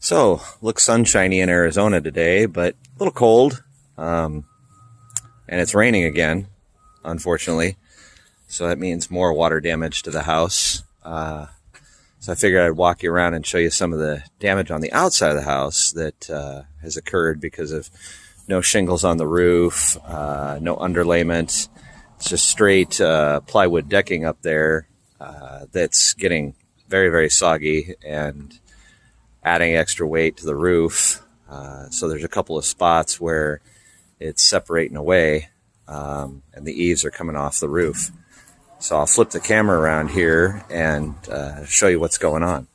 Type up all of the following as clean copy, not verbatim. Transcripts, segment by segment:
So, looks sunshiny in Arizona today, but a little cold, and it's raining again, unfortunately. So that means more water damage to the house. So I figured I'd walk you around and show you some of the damage on the outside of the house that has occurred because of no shingles on the roof, no underlayment. It's just straight plywood decking up there that's getting very, very soggy and adding extra weight to the roof. So there's a couple of spots where it's separating away and the eaves are coming off the roof. So I'll flip the camera around here and show you what's going on.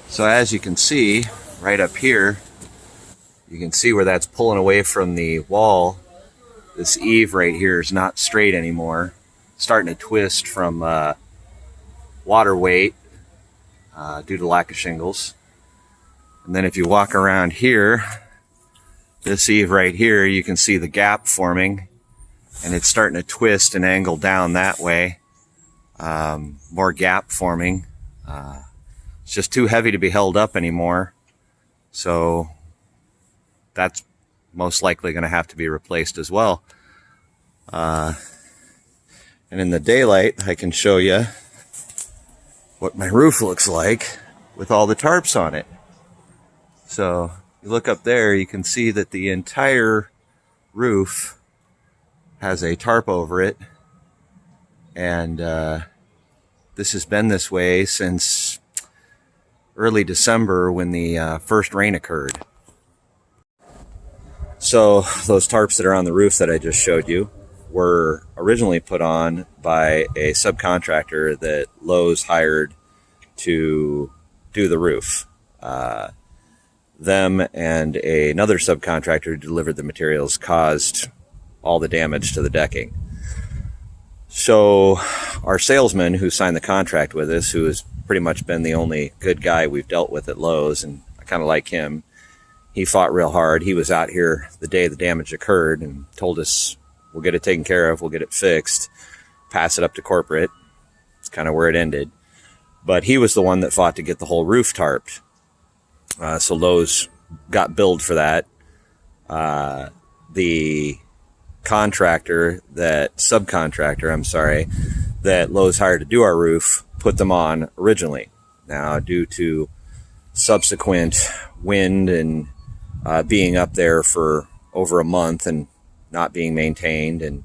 So as you can see right up here, you can see where that's pulling away from the wall. This eave right here is not straight anymore. It's starting to twist from water weight due to lack of shingles. And then if you walk around here, this eave right here, you can see the gap forming, and it's starting to twist and angle down that way. More gap forming. It's just too heavy to be held up anymore. So that's most likely going to have to be replaced as well. And in the daylight, I can show you what my roof looks like with all the tarps on it. So you look up there, you can see that the entire roof has a tarp over it. And this has been this way since early December when the first rain occurred. So those tarps that are on the roof that I just showed you were originally put on by a subcontractor that Lowe's hired to do the roof. Them and another subcontractor who delivered the materials caused all the damage to the decking. So our salesman who signed the contract with us, who has pretty much been the only good guy we've dealt with at Lowe's, and I kind of like him, he fought real hard. He was out here the day the damage occurred and told us, we'll get it taken care of, we'll get it fixed, pass it up to corporate. It's kind of where it ended. But he was the one that fought to get the whole roof tarped. So Lowe's got billed for that. The subcontractor, that Lowe's hired to do our roof, put them on originally. Now, due to subsequent wind and being up there for over a month and not being maintained and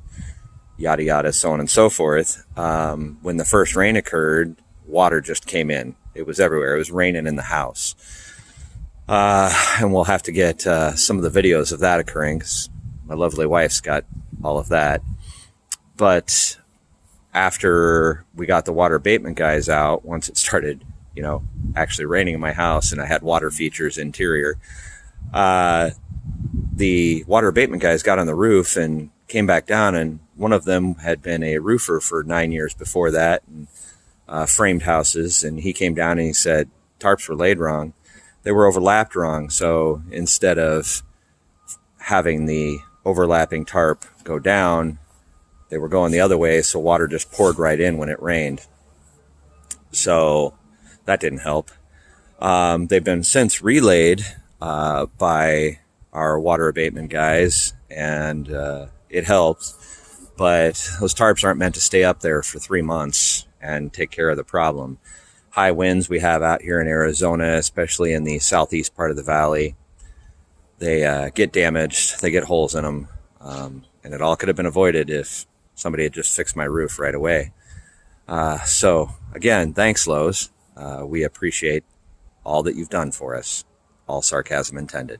yada yada, so on and so forth, when the first rain occurred, water just came in. It was everywhere. It was raining in the house. And we'll have to get some of the videos of that occurring, 'cause my lovely wife's got all of that. But after we got the water abatement guys out, once it started, actually raining in my house and I had water features interior, the water abatement guys got on the roof and came back down, and one of them had been a roofer for 9 years before that and framed houses, and he came down and he said tarps were laid wrong. They were overlapped wrong. So instead of having the overlapping tarp go down, they were going the other way, so water just poured right in when it rained. So that didn't help. They've been since relayed by our water abatement guys, and it helped. But those tarps aren't meant to stay up there for 3 months and take care of the problem. High winds we have out here in Arizona, especially in the southeast part of the valley, they get damaged, they get holes in them, and it all could have been avoided if somebody had just fixed my roof right away. So again, thanks Lowe's. We appreciate all that you've done for us. All sarcasm intended.